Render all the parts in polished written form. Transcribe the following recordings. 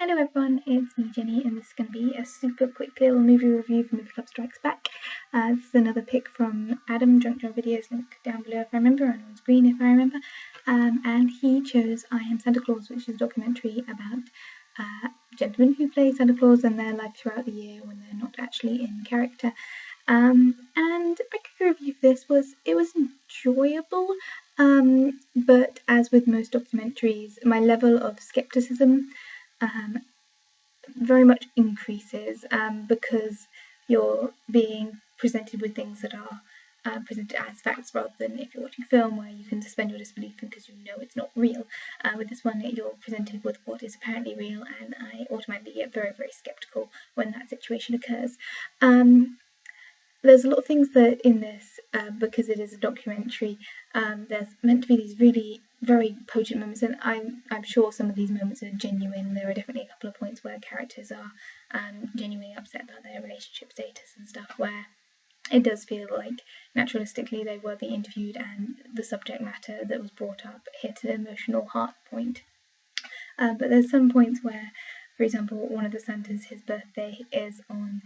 Hello everyone, it's me Jenny, and this is going to be a super quick little movie review for Movie Club Strikes Back. This is another pick from Adam, Drunk John Videos, link down below if I remember, and on screen if I remember. And he chose I Am Santa Claus, which is a documentary about gentlemen who play Santa Claus and their life throughout the year when they're not actually in character. And my quick review for this was enjoyable, but as with most documentaries, my level of skepticism very much increases because you're being presented with things that are presented as facts rather than if you're watching a film where you can suspend your disbelief because you know it's not real. With this one, you're presented with what is apparently real, and I automatically get very, very skeptical when that situation occurs. There's a lot of things that in this, because it is a documentary, there's meant to be these really very potent moments, and I'm sure some of these moments are genuine. There are definitely a couple of points where characters are genuinely upset about their relationship status and stuff, where it does feel like naturalistically they were being interviewed and the subject matter that was brought up hit an emotional heart point. But there's some points where, for example, one of the Santas, his birthday is on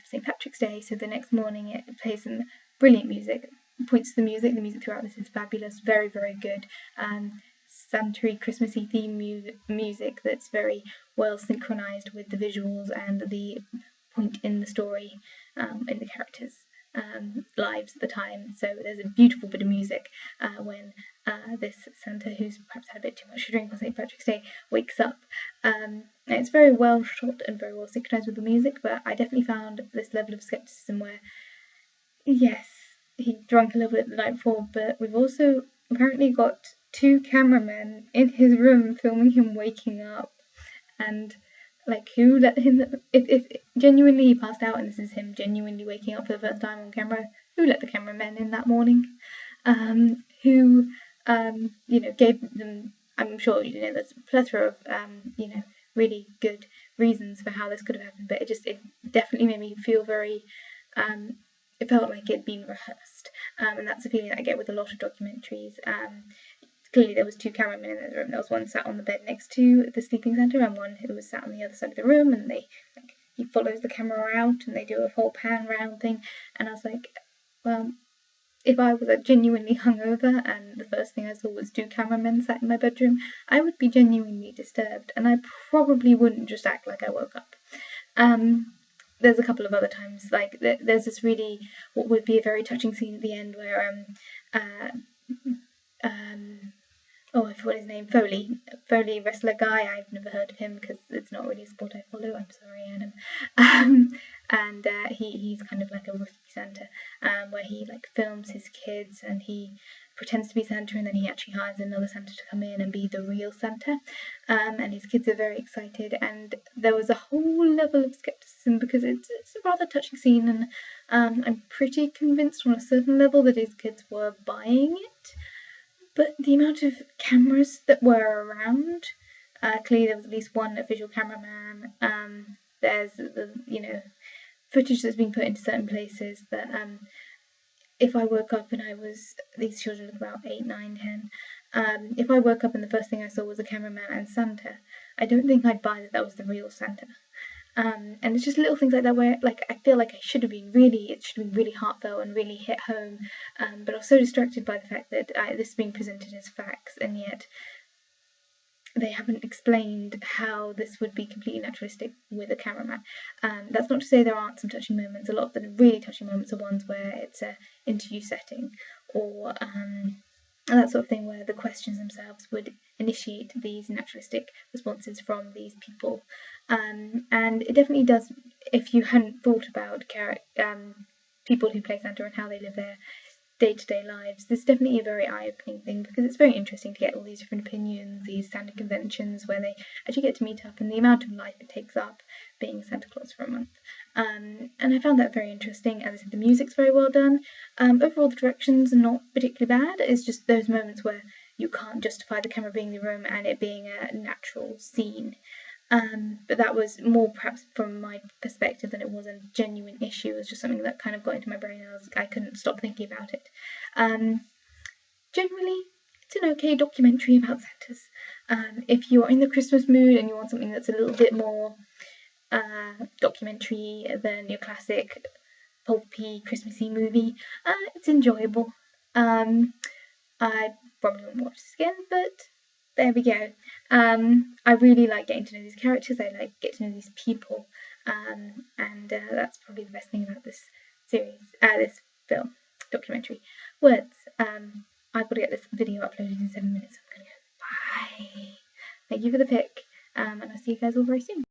St. Patrick's Day, so the next morning it plays some brilliant music. Points to the music throughout this is fabulous, very, very good. Santa-y, Christmassy theme music that's very well synchronized with the visuals and the point in the story, in the characters' lives at the time. So there's a beautiful bit of music when this Santa, who's perhaps had a bit too much to drink on St. Patrick's Day, wakes up. It's very well shot and very well synchronized with the music, but I definitely found this level of skepticism where, yes, he drank a little bit the night before, but we've also apparently got two cameramen in his room filming him waking up, and like, who let him, if genuinely he passed out and this is him genuinely waking up for the first time on camera, who let the cameramen in that morning? Who gave them, I'm sure, there's a plethora of, really good reasons for how this could have happened, but it definitely made me feel very, it felt like it'd been rehearsed, and that's a feeling that I get with a lot of documentaries. Clearly there was two cameramen in the room. There was one sat on the bed next to the sleeping Santa and one who was sat on the other side of the room, and he follows the camera out and they do a whole pan round thing, and I was like, well, if I was genuinely hungover and the first thing I saw was two cameramen sat in my bedroom, I would be genuinely disturbed, and I probably wouldn't just act like I woke up. There's a couple of other times, like there's this really, what would be a very touching scene at the end where oh, I forgot his name, Foley wrestler guy. I've never heard of him because it's not really a sport I follow. I'm sorry, Adam. And he's kind of like a rookie Santa, where he like films his kids and he pretends to be Santa, and then he actually hires another Santa to come in and be the real Santa. And his kids are very excited, and there was a whole level of skepticism because it's a rather touching scene, and I'm pretty convinced on a certain level that his kids were buying it. But the amount of cameras that were around, clearly there was at least one official cameraman. There's the footage that's being put into certain places that if I woke up and these children look about 8, 9, 10. If I woke up and the first thing I saw was a cameraman and Santa, I don't think I'd buy that was the real Santa. And it's just little things like that where, like, I feel like it should have been really heartfelt and really hit home, but I was so distracted by the fact that this is being presented as facts, and yet they haven't explained how this would be completely naturalistic with a cameraman. That's not to say there aren't some touching moments. A lot of the really touching moments are ones where it's an interview setting, or that sort of thing, where the questions themselves would initiate these naturalistic responses from these people. And it definitely does, if you hadn't thought about people who play Santa and how they live their day-to-day lives, this is definitely a very eye-opening thing, because it's very interesting to get all these different opinions, these Santa conventions where they actually get to meet up, and the amount of life it takes up being Santa Claus for a month. And I found that very interesting. As I said, the music's very well done. Overall, the direction's not particularly bad. It's just those moments where you can't justify the camera being in the room and it being a natural scene. But that was more perhaps from my perspective than it was a genuine issue. It was just something that kind of got into my brain and I couldn't stop thinking about it. Generally, it's an okay documentary about Santas. If you're in the Christmas mood and you want something that's a little bit more documentary than your classic pulpy Christmassy movie, it's enjoyable. I probably won't watch this again, but there we go. I really like getting to know these characters. I like getting to know these people, and that's probably the best thing about this series, this film documentary. Words. I've got to get this video uploaded in 7 minutes. I'm gonna go. Bye. Thank you for the pick, and I'll see you guys all very soon.